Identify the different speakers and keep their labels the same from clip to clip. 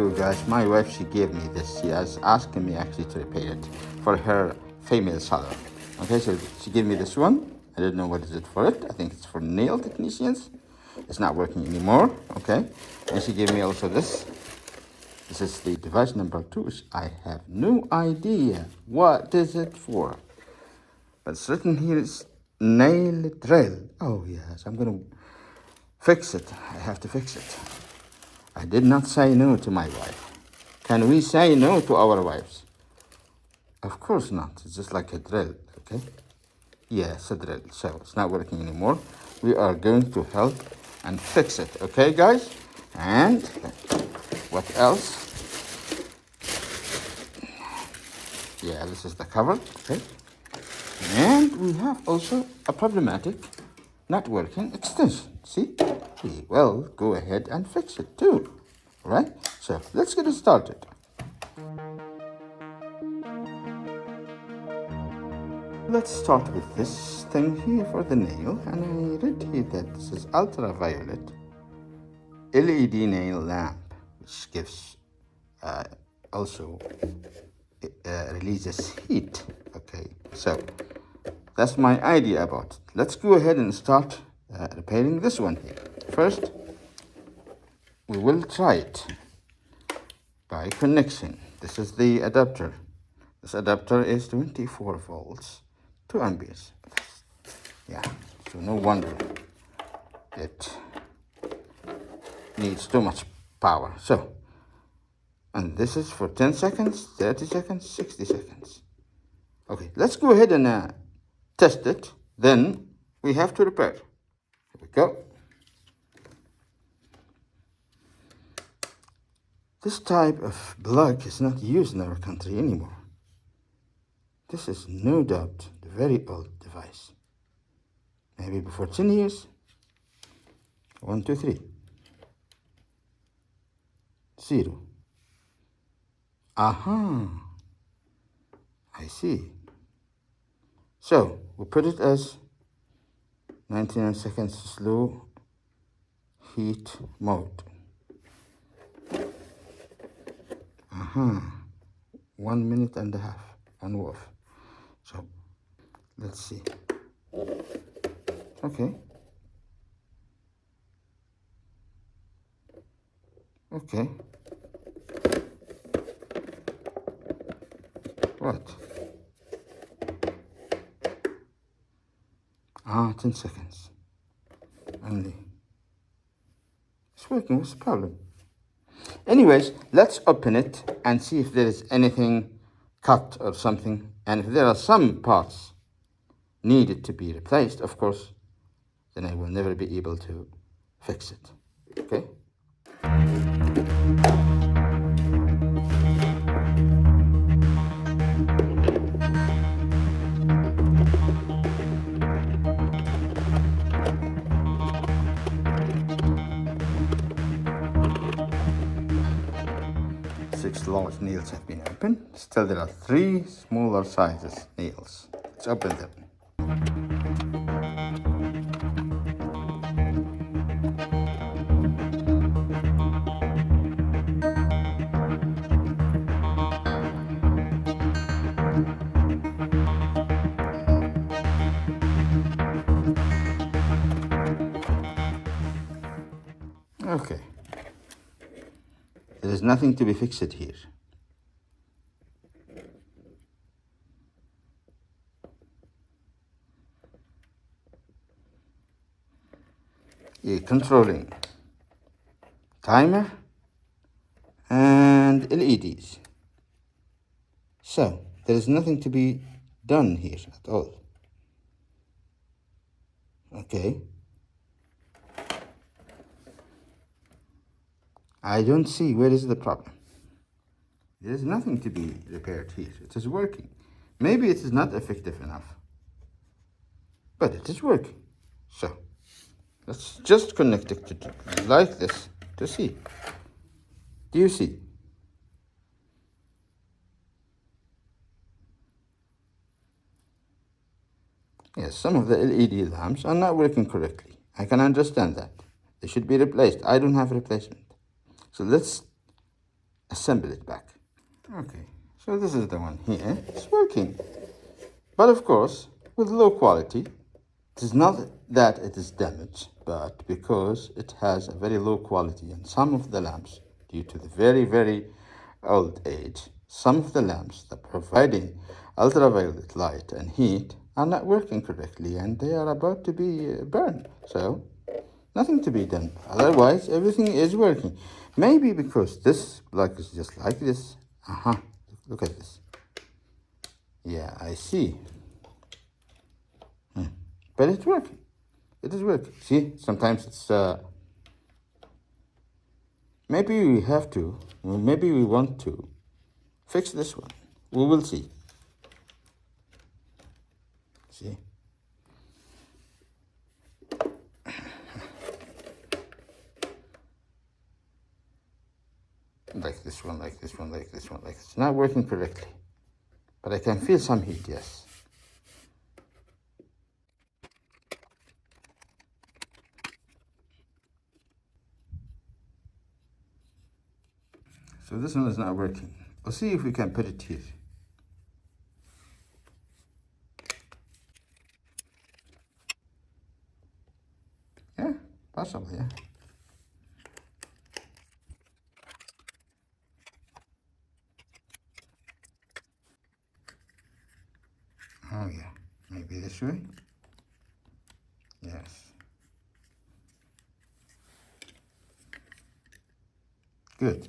Speaker 1: ago, guys, my wife, she gave me this. She was asking me actually to repair it for her female salon. Okay, so she gave me this one. I don't know what is it for it. I think it's for nail technicians. It's not working anymore. Okay, and she gave me also this. This is the device number 2. I have no idea what is it for. But it's written here is nail drill. Oh yes, I'm gonna fix it. I have to fix it. I did not say no to my wife. Can we say no to our wives? Of course not. It's just like a drill, okay? Yeah, it's a drill. So it's not working anymore. We are going to help and fix it, okay, guys? And what else? Yeah, this is the cover, okay? And we have also a problematic, not working extension. See? We will go ahead and fix it too. All right? So let's get it started. Let's start with this thing here for the nail. And I read here that this is ultraviolet LED nail lamp, which gives also releases heat. Okay, so that's my idea about it. Let's go ahead and start repairing this one here. First, we will try it by connection. This is the adapter. This adapter is 24 volts, 2 amperes. Yeah, so no wonder it needs too much power. So, and this is for 10 seconds, 30 seconds, 60 seconds. Okay, let's go ahead and test it. Then we have to repair. Here we go. This type of plug is not used in our country anymore. This is no doubt a very old device. Maybe before 10 years. 1, 2, 3. 0. Aha. I see. So we put it as 99 seconds slow heat mode. 1 minute and a half on off. So let's see. Okay. Okay. What? 10 seconds. Only. It's working. What's the problem? Anyways, let's open it and see if there is anything cut or something. And if there are some parts needed to be replaced, of course, then I will never be able to fix it. Okay? Six large nails have been opened. Still there are 3 smaller sizes nails. Let's open them. Okay. There is nothing to be fixed here. You're controlling timer and LEDs. So there is nothing to be done here at all. Okay. I don't see where is the problem. There is nothing to be repaired here. It is working. Maybe it is not effective enough, but it is working. So let's just connect it to like this to see. Do you see? Yes, some of the LED lamps are not working correctly. I can understand that. They should be replaced. I don't have replacement. So let's assemble it back. Okay, so this is the one here. It's working. But of course, with low quality, it is not that it is damaged, but because it has a very low quality and some of the lamps, due to the very, very old age, some of the lamps that providing ultraviolet light and heat are not working correctly and they are about to be burned. So nothing to be done. Otherwise, everything is working. Maybe because this plug is just like this. Look at this. Yeah, I see. But it's working. It is working. See, sometimes it's maybe we have to, maybe we want to fix this one. We will see. See? Like this one, like this one, like this one, like this. It's not working correctly. But I can feel some heat, yes. So this one is not working. We'll see if we can put it here. Yeah, possibly, yeah. Oh yeah, maybe this way. Yes. Good.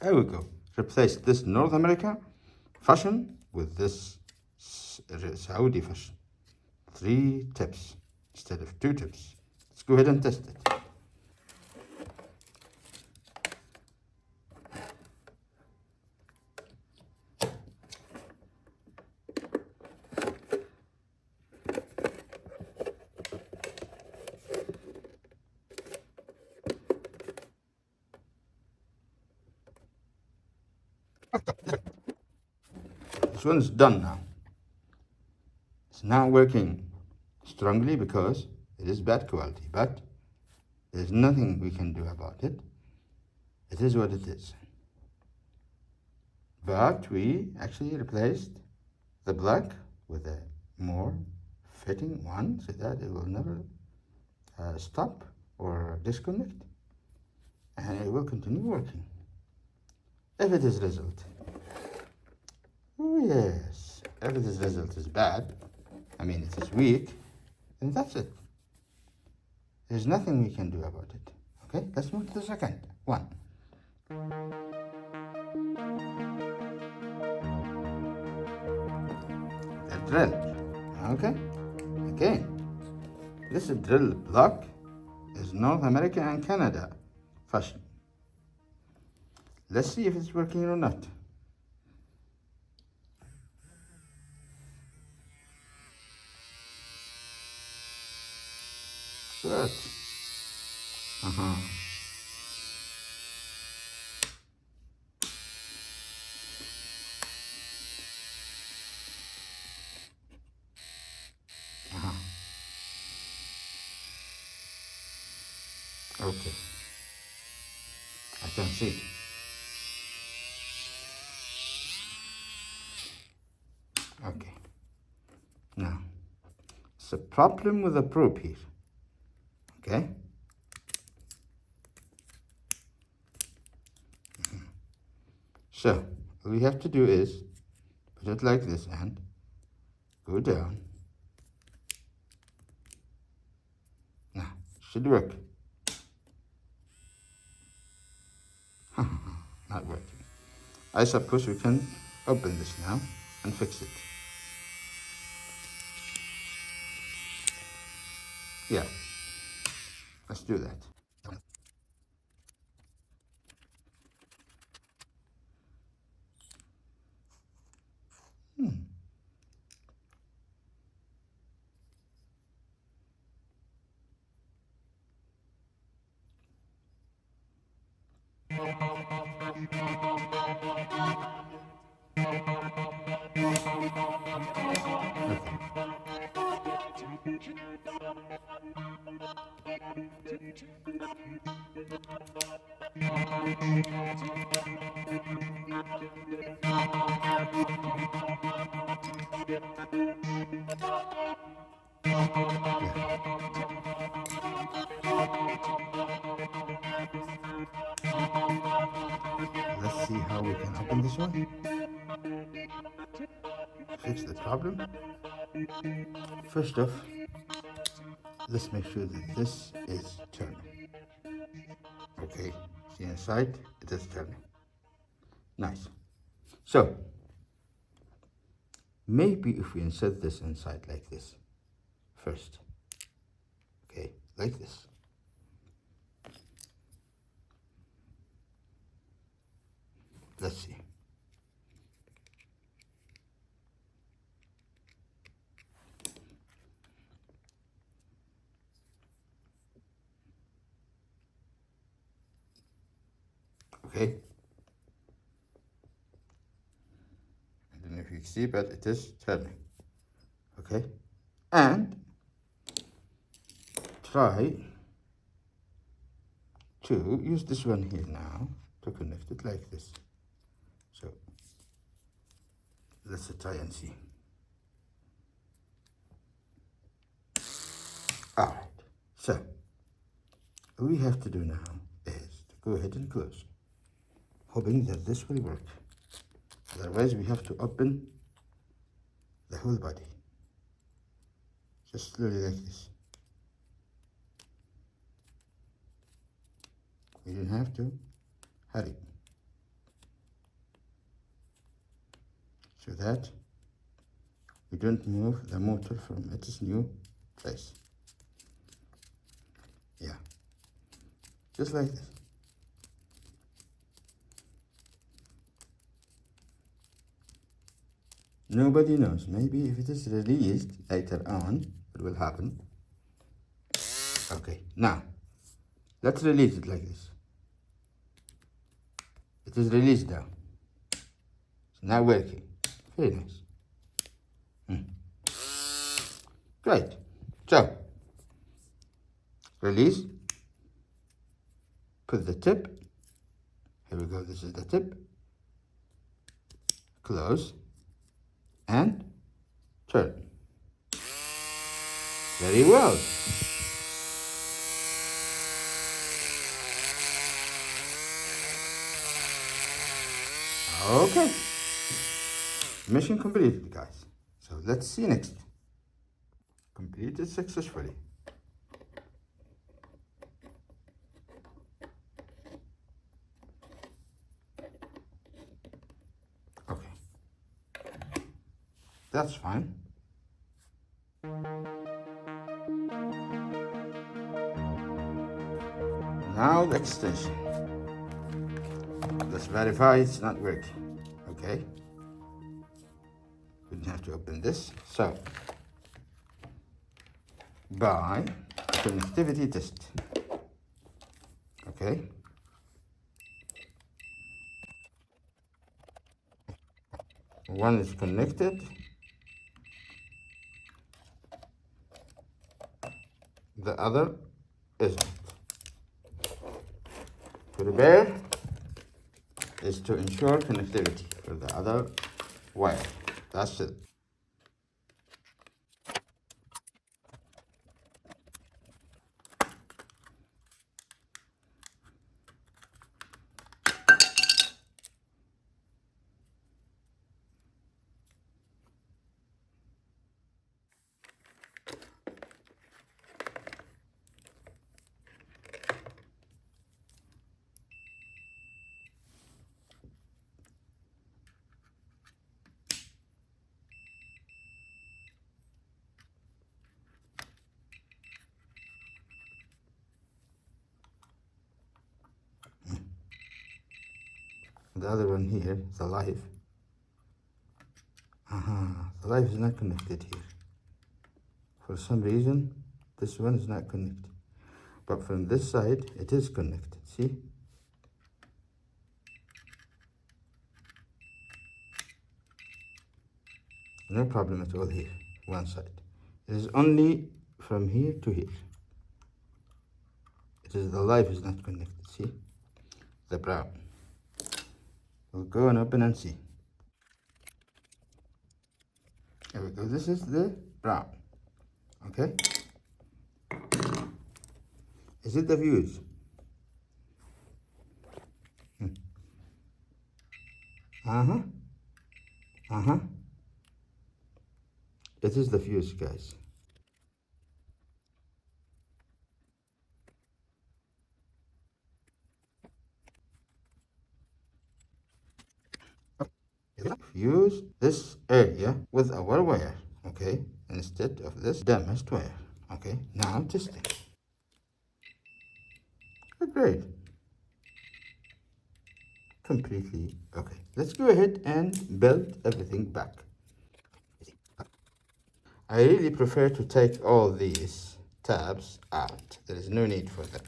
Speaker 1: There we go. Replace this North America fashion with this Saudi fashion. 3 tips instead of 2 tips. Let's go ahead and test it. This one's done now. It's now working strongly because it is bad quality, but there's nothing we can do about it. It is what it is. But we actually replaced the black with a more fitting one so that it will never stop or disconnect, and it will continue working. If it is result, oh yes, if this result is bad, I mean it is weak, then that's it. There's nothing we can do about it. Okay, let's move to the second one. The drill. Okay, again, this drill block is North America and Canada fashion. Let's see if it's working or not. Good. Okay. I can see. Okay. Now, it's a problem with the probe here. Okay. So, all we have to do is put it like this and go down. Now, should work. Not working. I suppose we can open this now and fix it. Yeah, let's do that. Let's see how we can open this one. Fix the problem. First off, let's make sure that this is turning. Okay, see inside, it is turning. Nice. So, maybe if we insert this inside like this first. Okay, like this. Let's see. Okay. I don't know if you can see, but it is turning. Okay. And try to use this one here now to connect it like this. So let's try and see. All right. So all we have to do now is to go ahead and close, hoping that this will work. Otherwise, we have to open the whole body. Just slowly like this. We don't have to hurry. So that we don't move the motor from its new place. Yeah, just like this. Nobody knows. Maybe if it is released later on, it will happen. Okay, now let's release it like this. It is released now. It's now working. Very nice. Great. So, release. Put the tip. Here we go. This is the tip. Close. And turn. Very well. Okay. Mission completed, guys. So let's see next. Completed successfully. Okay. That's fine. Now the extension. Let's verify it's not working. Okay. We have to open this. So, by connectivity test. Okay. One is connected. The other isn't. To repair is to ensure connectivity for the other wire. That's it. the other one here, the live. The live is not connected here. For some reason, this one is not connected. But from this side, it is connected, see? No problem at all here, one side. It is only from here to here. It is the live is not connected, see? The brown. We'll go and open and see. Here we go, this is the brown, okay? Is it the fuse? It is the fuse, guys. Fuse this area with our wire, okay? Instead of this damaged wire, okay? Now testing. Great. Completely okay. Let's go ahead and build everything back. I really prefer to take all these tabs out. There is no need for that.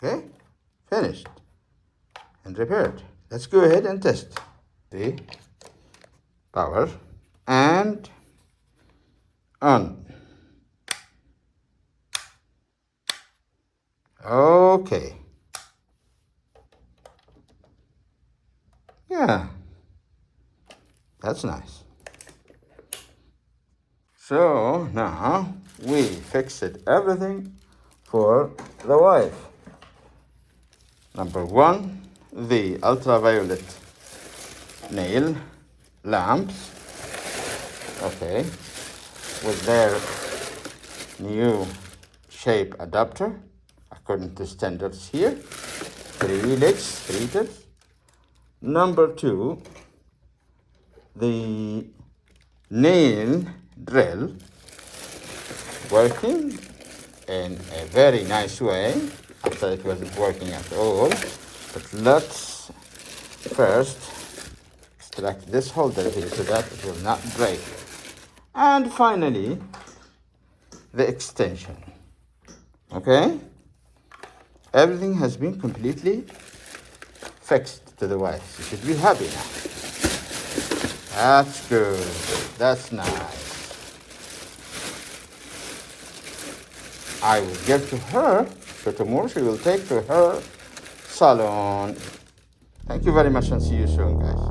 Speaker 1: Okay, finished and repaired. Let's go ahead and test the power and on. Okay. Yeah, that's nice. So now we fixed everything for the wife. Number one, the ultraviolet nail lamps, okay, with their new shape adapter according to standards here, 3 legs, 3 tips. Number two, the nail drill working in a very nice way after it wasn't working at all. But let's first extract this holder here so that it will not break. And finally, the extension. Okay? Everything has been completely fixed to the wife. You should be happy now. That's good. That's nice. I will give to her, so tomorrow she will take to her salon. Thank you very much and see you soon, guys.